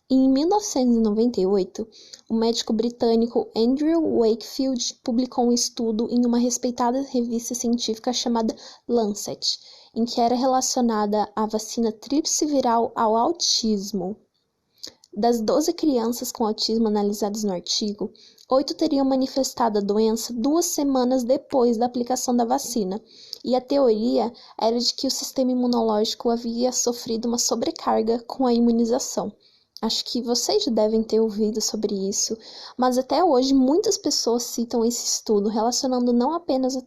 Em 1998, o médico britânico Andrew Wakefield publicou um estudo em uma respeitada revista científica chamada Lancet, em que era relacionada a vacina tríplice viral ao autismo. Das 12 crianças com autismo analisadas no artigo, 8 teriam manifestado a doença 2 semanas depois da aplicação da vacina, e a teoria era de que o sistema imunológico havia sofrido uma sobrecarga com a imunização. Acho que vocês já devem ter ouvido sobre isso, mas até hoje muitas pessoas citam esse estudo relacionando não apenas a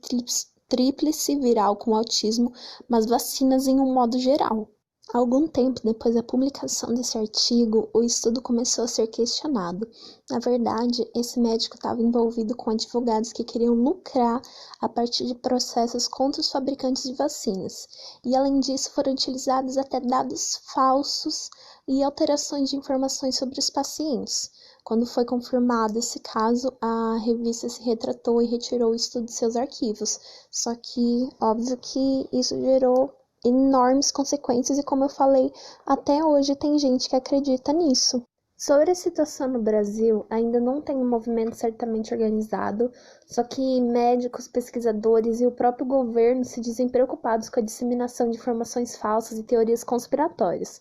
tríplice viral com autismo, mas vacinas em um modo geral. Algum tempo depois da publicação desse artigo, o estudo começou a ser questionado. Na verdade, esse médico estava envolvido com advogados que queriam lucrar a partir de processos contra os fabricantes de vacinas. E, além disso, foram utilizados até dados falsos e alterações de informações sobre os pacientes. Quando foi confirmado esse caso, a revista se retratou e retirou o estudo de seus arquivos. Só que, óbvio que isso gerou enormes consequências e, como eu falei, até hoje tem gente que acredita nisso. Sobre a situação no Brasil, ainda não tem um movimento certamente organizado, só que médicos, pesquisadores e o próprio governo se dizem preocupados com a disseminação de informações falsas e teorias conspiratórias.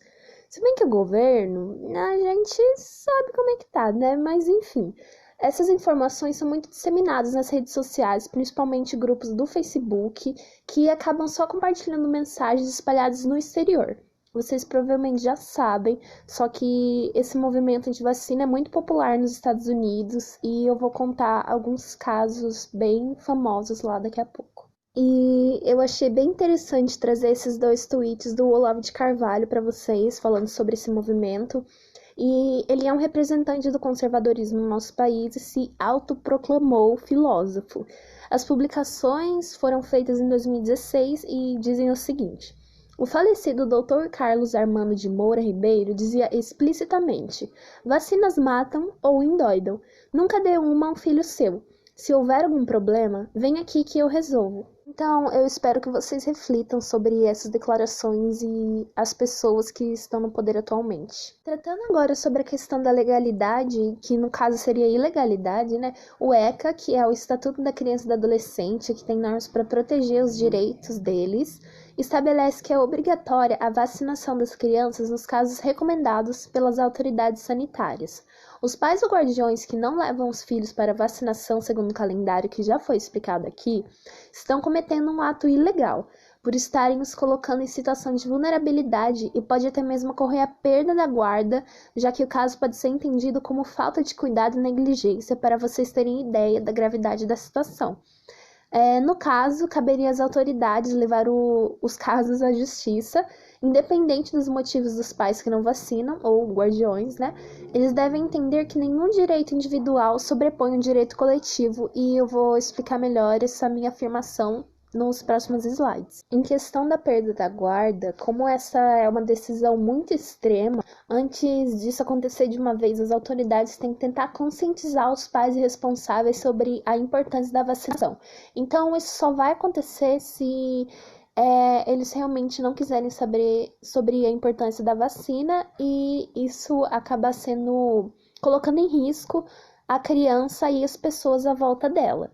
Se bem que o governo, a gente sabe como é que tá, né? Mas enfim, essas informações são muito disseminadas nas redes sociais, principalmente grupos do Facebook, que acabam só compartilhando mensagens espalhadas no exterior. Vocês provavelmente já sabem, só que esse movimento anti-vacina é muito popular nos Estados Unidos e eu vou contar alguns casos bem famosos lá daqui a pouco. E eu achei bem interessante trazer esses 2 tweets do Olavo de Carvalho para vocês, falando sobre esse movimento. E ele é um representante do conservadorismo no nosso país e se autoproclamou filósofo. As publicações foram feitas em 2016 e dizem o seguinte: o falecido Dr. Carlos Armando de Moura Ribeiro dizia explicitamente: vacinas matam ou endoidam. Nunca dê uma a um filho seu. Se houver algum problema, vem aqui que eu resolvo. Então, eu espero que vocês reflitam sobre essas declarações e as pessoas que estão no poder atualmente. Tratando agora sobre a questão da legalidade, que no caso seria ilegalidade, né? O ECA, que é o Estatuto da Criança e do Adolescente, que tem normas para proteger os direitos deles, estabelece que é obrigatória a vacinação das crianças nos casos recomendados pelas autoridades sanitárias. Os pais ou guardiões que não levam os filhos para vacinação segundo o calendário que já foi explicado aqui, estão cometendo um ato ilegal, por estarem os colocando em situação de vulnerabilidade e pode até mesmo ocorrer a perda da guarda, já que o caso pode ser entendido como falta de cuidado e negligência, para vocês terem ideia da gravidade da situação. No caso, caberia às autoridades levar os casos à justiça, independente dos motivos dos pais que não vacinam, ou guardiões, né? Eles devem entender que nenhum direito individual sobrepõe o direito coletivo, e eu vou explicar melhor essa minha afirmação nos próximos slides. Em questão da perda da guarda, como essa é uma decisão muito extrema, antes disso acontecer de uma vez, as autoridades têm que tentar conscientizar os pais e responsáveis sobre a importância da vacinação. Então, isso só vai acontecer se eles realmente não quiserem saber sobre a importância da vacina, e isso acaba colocando em risco a criança e as pessoas à volta dela.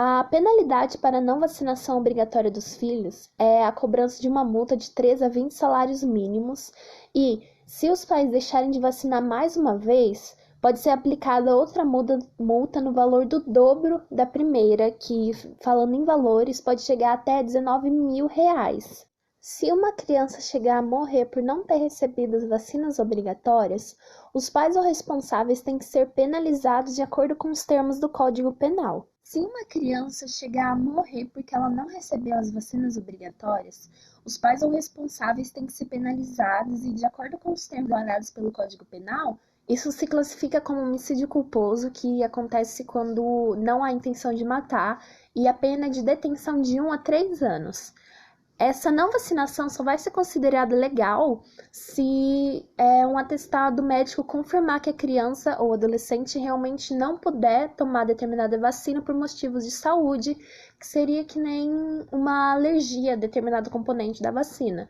A penalidade para a não vacinação obrigatória dos filhos é a cobrança de uma multa de 3 a 20 salários mínimos e, se os pais deixarem de vacinar mais uma vez, pode ser aplicada outra multa no valor do dobro da primeira, que, falando em valores, pode chegar até R$19.000. Se uma criança chegar a morrer por não ter recebido as vacinas obrigatórias, os pais ou responsáveis têm que ser penalizados de acordo com os termos do Código Penal. Se uma criança chegar a morrer porque ela não recebeu as vacinas obrigatórias, os pais ou responsáveis têm que ser penalizados e, de acordo com os termos dados pelo Código Penal, isso se classifica como homicídio culposo, que acontece quando não há intenção de matar, e a pena é de detenção de 1 a 3 anos. Essa não vacinação só vai ser considerada legal se um atestado médico confirmar que a criança ou adolescente realmente não puder tomar determinada vacina por motivos de saúde, que seria que nem uma alergia a determinado componente da vacina.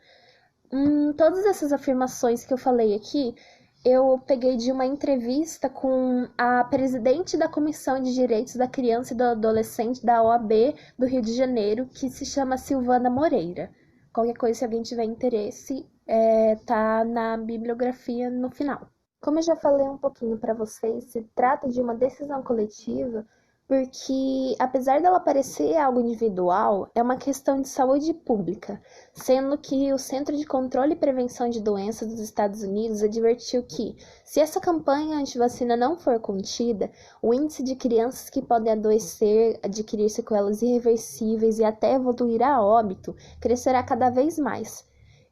Todas essas afirmações que eu falei aqui, eu peguei de uma entrevista com a presidente da Comissão de Direitos da Criança e do Adolescente da OAB do Rio de Janeiro, que se chama Silvana Moreira. Qualquer coisa, se alguém tiver interesse, tá na bibliografia no final. Como eu já falei um pouquinho para vocês, se trata de uma decisão coletiva, porque apesar dela parecer algo individual, é uma questão de saúde pública, sendo que o Centro de Controle e Prevenção de Doenças dos Estados Unidos advertiu que, se essa campanha antivacina não for contida, o índice de crianças que podem adoecer, adquirir sequelas irreversíveis e até evoluir a óbito crescerá cada vez mais.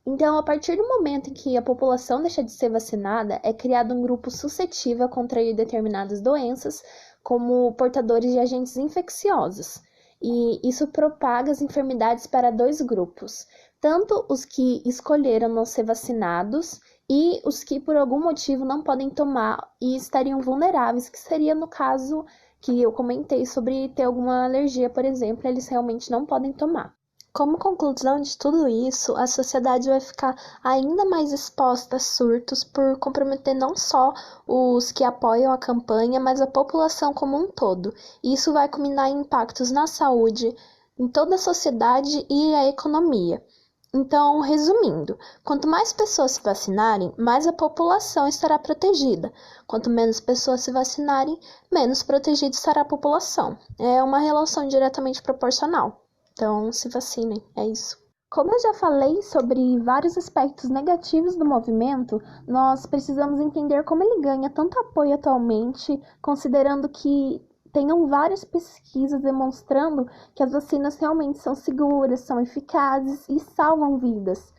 Então, a partir do momento em que a população deixa de ser vacinada, é criado um grupo suscetível a contrair determinadas doenças, como portadores de agentes infecciosos. E isso propaga as enfermidades para dois grupos, tanto os que escolheram não ser vacinados e os que por algum motivo não podem tomar e estariam vulneráveis, que seria no caso que eu comentei sobre ter alguma alergia, por exemplo, eles realmente não podem tomar. Como conclusão de tudo isso, a sociedade vai ficar ainda mais exposta a surtos por comprometer não só os que apoiam a campanha, mas a população como um todo. E isso vai culminar em impactos na saúde, em toda a sociedade e a economia. Então, resumindo, quanto mais pessoas se vacinarem, mais a população estará protegida. Quanto menos pessoas se vacinarem, menos protegida estará a população. É uma relação diretamente proporcional. Então, se vacinem, é isso. Como eu já falei sobre vários aspectos negativos do movimento, nós precisamos entender como ele ganha tanto apoio atualmente, considerando que tenham várias pesquisas demonstrando que as vacinas realmente são seguras, são eficazes e salvam vidas.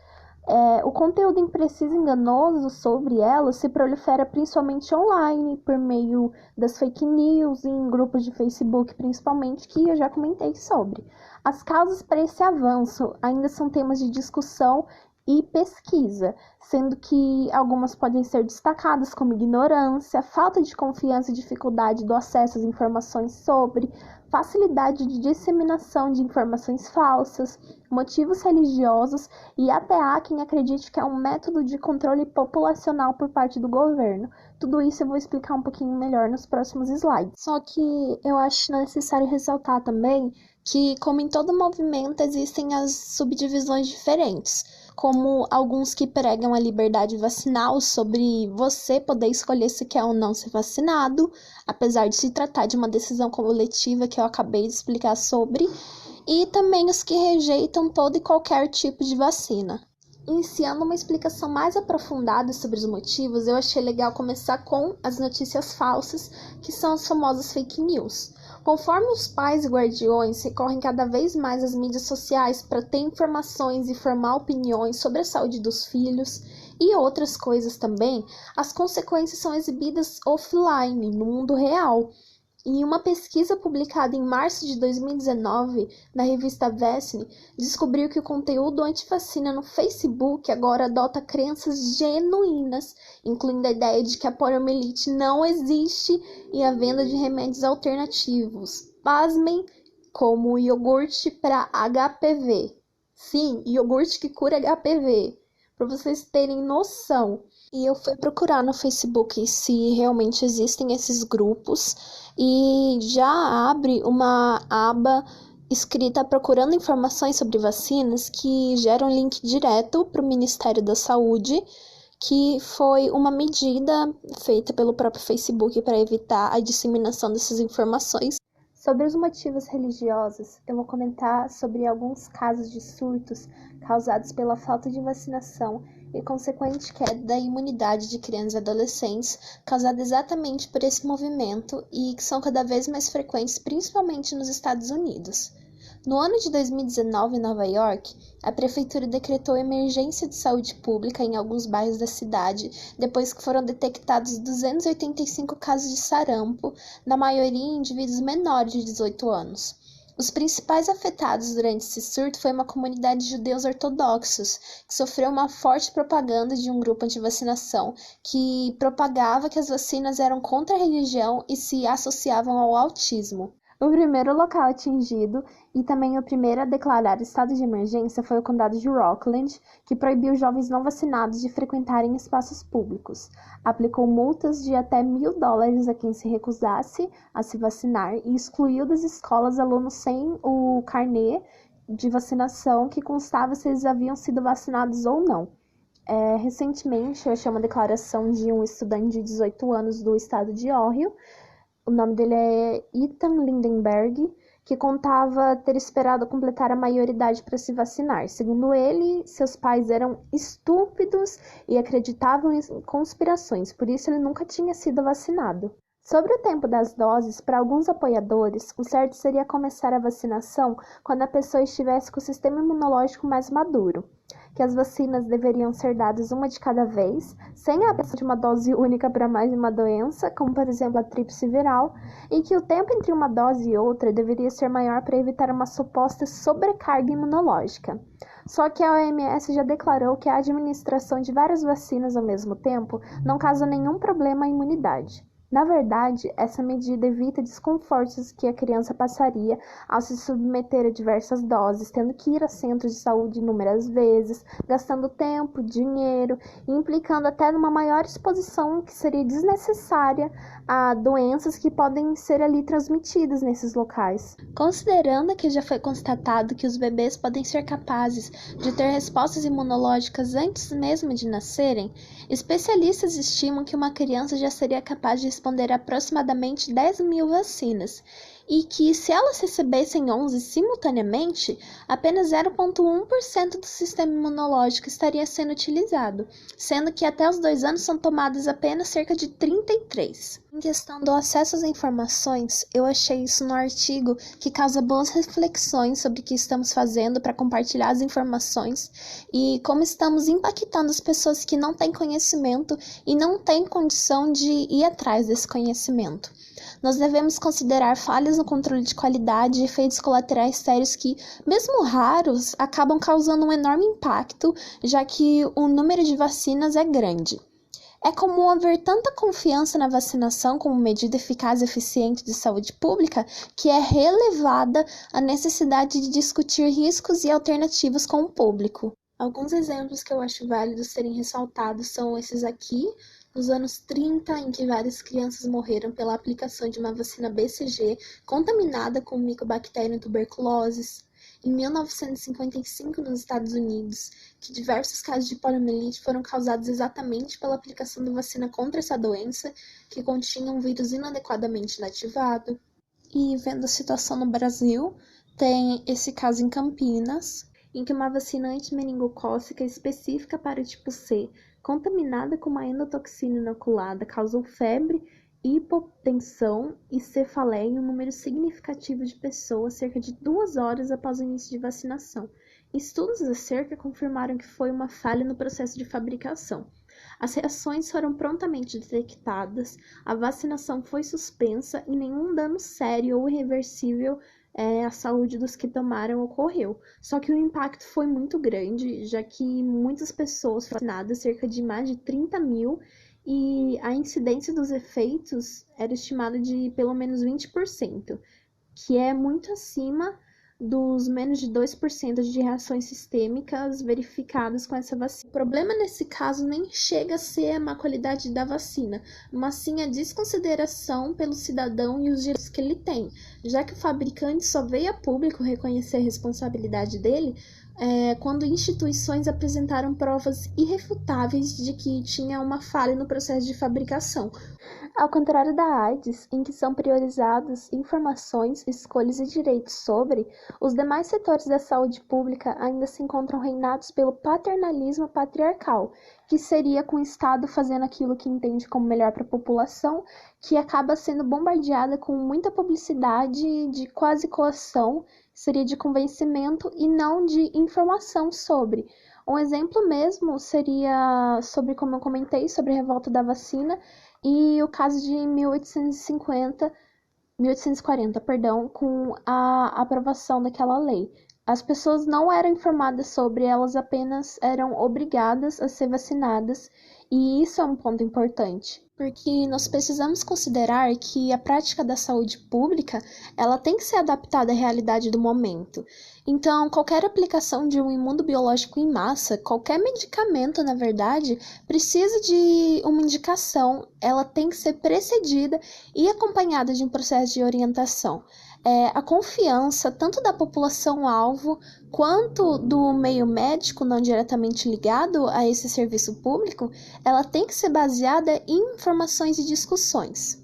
O conteúdo impreciso e enganoso sobre elas se prolifera principalmente online, por meio das fake news, em grupos de Facebook principalmente, que eu já comentei sobre. As causas para esse avanço ainda são temas de discussão e pesquisa, sendo que algumas podem ser destacadas como ignorância, falta de confiança e dificuldade do acesso às informações sobre, facilidade de disseminação de informações falsas, motivos religiosos e até há quem acredite que é um método de controle populacional por parte do governo. Tudo isso eu vou explicar um pouquinho melhor nos próximos slides. Só que eu acho necessário ressaltar também que, como em todo movimento, existem as subdivisões diferentes, como alguns que pregam a liberdade vacinal sobre você poder escolher se quer ou não ser vacinado, apesar de se tratar de uma decisão coletiva que eu acabei de explicar sobre, e também os que rejeitam todo e qualquer tipo de vacina. Iniciando uma explicação mais aprofundada sobre os motivos, eu achei legal começar com as notícias falsas, que são as famosas fake news. Conforme os pais e guardiões recorrem cada vez mais às mídias sociais para ter informações e formar opiniões sobre a saúde dos filhos e outras coisas também, as consequências são exibidas offline, no mundo real. E uma pesquisa publicada em março de 2019 na revista Vaccine descobriu que o conteúdo antivacina no Facebook agora adota crenças genuínas, incluindo a ideia de que a poliomielite não existe e a venda de remédios alternativos. Pasmem, como o iogurte para HPV. Sim, iogurte que cura HPV, para vocês terem noção. E eu fui procurar no Facebook se realmente existem esses grupos e já abre uma aba escrita procurando informações sobre vacinas que gera um link direto para o Ministério da Saúde, que foi uma medida feita pelo próprio Facebook para evitar a disseminação dessas informações. Sobre os motivos religiosos, eu vou comentar sobre alguns casos de surtos causados pela falta de vacinação e consequente queda da imunidade de crianças e adolescentes, causada exatamente por esse movimento e que são cada vez mais frequentes, principalmente nos Estados Unidos. No ano de 2019, em Nova York, a prefeitura decretou emergência de saúde pública em alguns bairros da cidade, depois que foram detectados 285 casos de sarampo, na maioria em indivíduos menores de 18 anos. Os principais afetados durante esse surto foi uma comunidade de judeus ortodoxos, que sofreu uma forte propaganda de um grupo anti-vacinação, que propagava que as vacinas eram contra a religião e se associavam ao autismo. O primeiro local atingido e também o primeiro a declarar estado de emergência foi o condado de Rockland, que proibiu jovens não vacinados de frequentarem espaços públicos. Aplicou multas de até $1.000 a quem se recusasse a se vacinar e excluiu das escolas alunos sem o carnê de vacinação que constava se eles haviam sido vacinados ou não. Recentemente, eu achei uma declaração de um estudante de 18 anos do estado de Ohio. O nome dele é Ethan Lindenberg, que contava ter esperado completar a maioridade para se vacinar. Segundo ele, seus pais eram estúpidos e acreditavam em conspirações, por isso ele nunca tinha sido vacinado. Sobre o tempo das doses, para alguns apoiadores, o certo seria começar a vacinação quando a pessoa estivesse com o sistema imunológico mais maduro, que as vacinas deveriam ser dadas uma de cada vez, sem a aplicação de uma dose única para mais de uma doença, como por exemplo a tríplice viral, e que o tempo entre uma dose e outra deveria ser maior para evitar uma suposta sobrecarga imunológica. Só que a OMS já declarou que a administração de várias vacinas ao mesmo tempo não causa nenhum problema à imunidade. Na verdade, essa medida evita desconfortos que a criança passaria ao se submeter a diversas doses, tendo que ir a centros de saúde inúmeras vezes, gastando tempo, dinheiro e implicando até numa maior exposição que seria desnecessária a doenças que podem ser ali transmitidas nesses locais. Considerando que já foi constatado que os bebês podem ser capazes de ter respostas imunológicas antes mesmo de nascerem, especialistas estimam que uma criança já seria capaz de responder a aproximadamente 10.000 vacinas, e que, se elas recebessem 11 simultaneamente, apenas 0,1% do sistema imunológico estaria sendo utilizado, sendo que até os 2 anos são tomadas apenas cerca de 33. Em questão do acesso às informações, eu achei isso no artigo que causa boas reflexões sobre o que estamos fazendo para compartilhar as informações e como estamos impactando as pessoas que não têm conhecimento e não têm condição de ir atrás desse conhecimento. Nós devemos considerar falhas no controle de qualidade e efeitos colaterais sérios que, mesmo raros, acabam causando um enorme impacto, já que o número de vacinas é grande. É comum haver tanta confiança na vacinação como medida eficaz e eficiente de saúde pública que é relevada a necessidade de discutir riscos e alternativas com o público. Alguns exemplos que eu acho válidos serem ressaltados são esses aqui. Nos anos 30, em que várias crianças morreram pela aplicação de uma vacina BCG contaminada com Mycobacterium tuberculosis. Em 1955, nos Estados Unidos, que diversos casos de poliomielite foram causados exatamente pela aplicação da vacina contra essa doença, que continha um vírus inadequadamente inativado. E vendo a situação no Brasil, tem esse caso em Campinas, em que uma vacina antimeningocócica específica para o tipo C, contaminada com uma endotoxina inoculada, causou febre, hipotensão e cefaleia em um número significativo de pessoas cerca de 2 horas após o início de vacinação. Estudos acerca confirmaram que foi uma falha no processo de fabricação. As reações foram prontamente detectadas, a vacinação foi suspensa e nenhum dano sério ou irreversível à saúde dos que tomaram ocorreu. Só que o impacto foi muito grande, já que muitas pessoas foram vacinadas, cerca de mais de 30.000, e a incidência dos efeitos era estimada de pelo menos 20%, que é muito acima dos menos de 2% de reações sistêmicas verificadas com essa vacina. O problema nesse caso nem chega a ser a má qualidade da vacina, mas sim a desconsideração pelo cidadão e os direitos que ele tem, já que o fabricante só veio a público reconhecer a responsabilidade dele quando instituições apresentaram provas irrefutáveis de que tinha uma falha no processo de fabricação. Ao contrário da AIDS, em que são priorizadas informações, escolhas e direitos sobre, os demais setores da saúde pública ainda se encontram reinados pelo paternalismo patriarcal, que seria com o Estado fazendo aquilo que entende como melhor para a população, que acaba sendo bombardeada com muita publicidade de quase coação, seria de convencimento e não de informação sobre. Um exemplo mesmo seria sobre, como eu comentei, sobre a revolta da vacina e o caso de 1840, com a aprovação daquela lei. As pessoas não eram informadas sobre, elas apenas eram obrigadas a ser vacinadas, e isso é um ponto importante, porque nós precisamos considerar que a prática da saúde pública, ela tem que ser adaptada à realidade do momento. Então, qualquer aplicação de um imunobiológico em massa, qualquer medicamento, na verdade, precisa de uma indicação, ela tem que ser precedida e acompanhada de um processo de orientação. A confiança tanto da população-alvo quanto do meio médico não diretamente ligado a esse serviço público, ela tem que ser baseada em informações e discussões.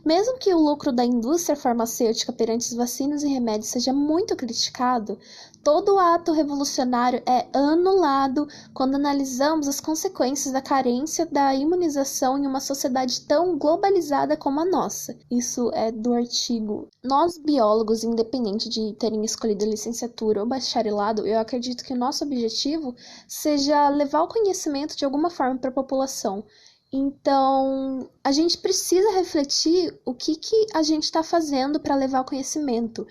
Mesmo que o lucro da indústria farmacêutica perante as vacinas e remédios seja muito criticado, todo ato revolucionário é anulado quando analisamos as consequências da carência da imunização em uma sociedade tão globalizada como a nossa. Isso é do artigo. Nós, biólogos, independente de terem escolhido licenciatura ou bacharelado, eu acredito que o nosso objetivo seja levar o conhecimento de alguma forma para a população. Então, a gente precisa refletir o que a gente está fazendo para levar o conhecimento.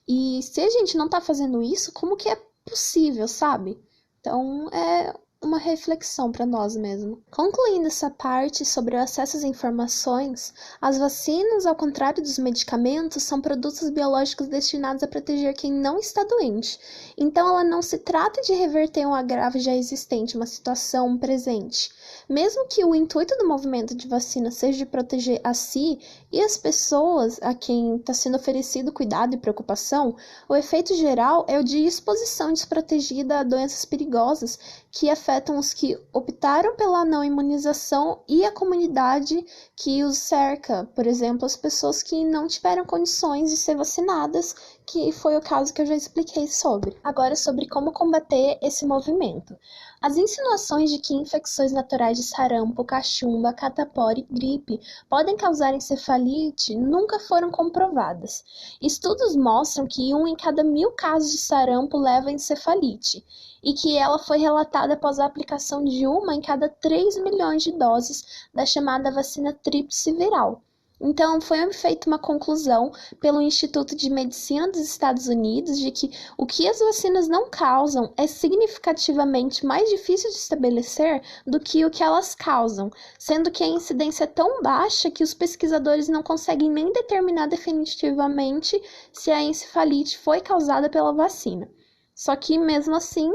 E se a gente não está fazendo isso, como que é possível, sabe? Então, é uma reflexão para nós mesmo. Concluindo essa parte sobre o acesso às informações, as vacinas, ao contrário dos medicamentos, são produtos biológicos destinados a proteger quem não está doente. Então, ela não se trata de reverter um agravo já existente, uma situação presente. Mesmo que o intuito do movimento de vacina seja de proteger a si e as pessoas a quem está sendo oferecido cuidado e preocupação, o efeito geral é o de exposição desprotegida a doenças perigosas que afetam os que optaram pela não imunização e a comunidade que os cerca, por exemplo, as pessoas que não tiveram condições de ser vacinadas, que foi o caso que eu já expliquei sobre. Agora, sobre como combater esse movimento. As insinuações de que infecções naturais de sarampo, cachumba, catapora e gripe podem causar encefalite nunca foram comprovadas. Estudos mostram que 1 em cada 1.000 casos de sarampo leva a encefalite, e que ela foi relatada após a aplicação de 1 em cada 3 milhões de doses da chamada vacina tríplice viral. Então, foi feita uma conclusão pelo Instituto de Medicina dos Estados Unidos de que o que as vacinas não causam é significativamente mais difícil de estabelecer do que o que elas causam, sendo que a incidência é tão baixa que os pesquisadores não conseguem nem determinar definitivamente se a encefalite foi causada pela vacina. Só que, mesmo assim,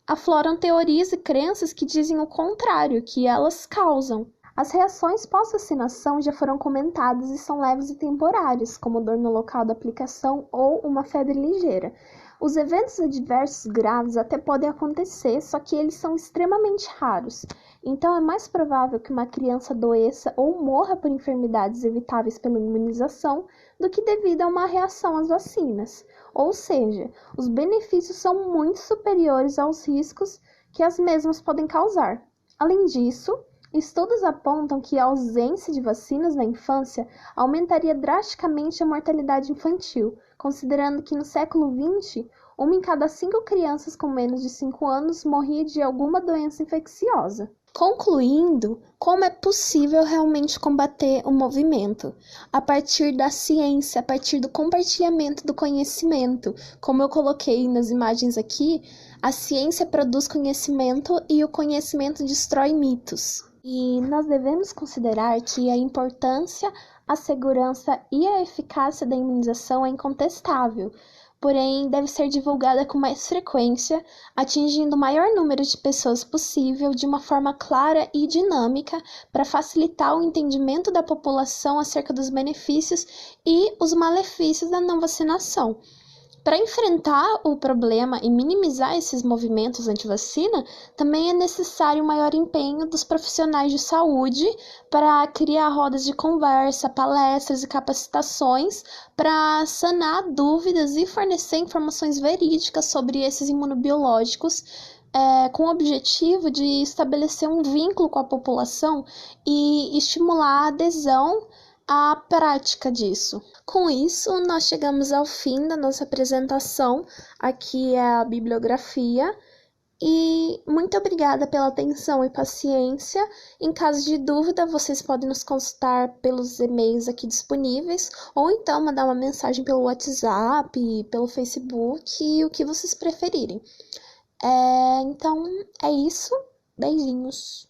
afloram teorias e crenças que dizem o contrário, que elas causam. As reações pós-vacinação já foram comentadas e são leves e temporárias, como dor no local da aplicação ou uma febre ligeira. Os eventos adversos graves até podem acontecer, só que eles são extremamente raros. Então é mais provável que uma criança adoeça ou morra por enfermidades evitáveis pela imunização do que devido a uma reação às vacinas. Ou seja, os benefícios são muito superiores aos riscos que as mesmas podem causar. Além disso, estudos apontam que a ausência de vacinas na infância aumentaria drasticamente a mortalidade infantil, considerando que no século XX, 1 em cada 5 crianças com menos de 5 anos morria de alguma doença infecciosa. Concluindo, como é possível realmente combater o movimento? A partir da ciência, a partir do compartilhamento do conhecimento. Como eu coloquei nas imagens aqui, a ciência produz conhecimento e o conhecimento destrói mitos. E nós devemos considerar que a importância, a segurança e a eficácia da imunização é incontestável, porém deve ser divulgada com mais frequência, atingindo o maior número de pessoas possível de uma forma clara e dinâmica para facilitar o entendimento da população acerca dos benefícios e os malefícios da não vacinação. Para enfrentar o problema e minimizar esses movimentos anti-vacina, também é necessário um maior empenho dos profissionais de saúde para criar rodas de conversa, palestras e capacitações para sanar dúvidas e fornecer informações verídicas sobre esses imunobiológicos, com o objetivo de estabelecer um vínculo com a população e estimular a adesão a prática disso. Com isso, nós chegamos ao fim da nossa apresentação. Aqui é a bibliografia. E muito obrigada pela atenção e paciência. Em caso de dúvida, vocês podem nos consultar pelos e-mails aqui disponíveis, ou então mandar uma mensagem pelo WhatsApp, pelo Facebook, o que vocês preferirem. Então, é isso. Beijinhos.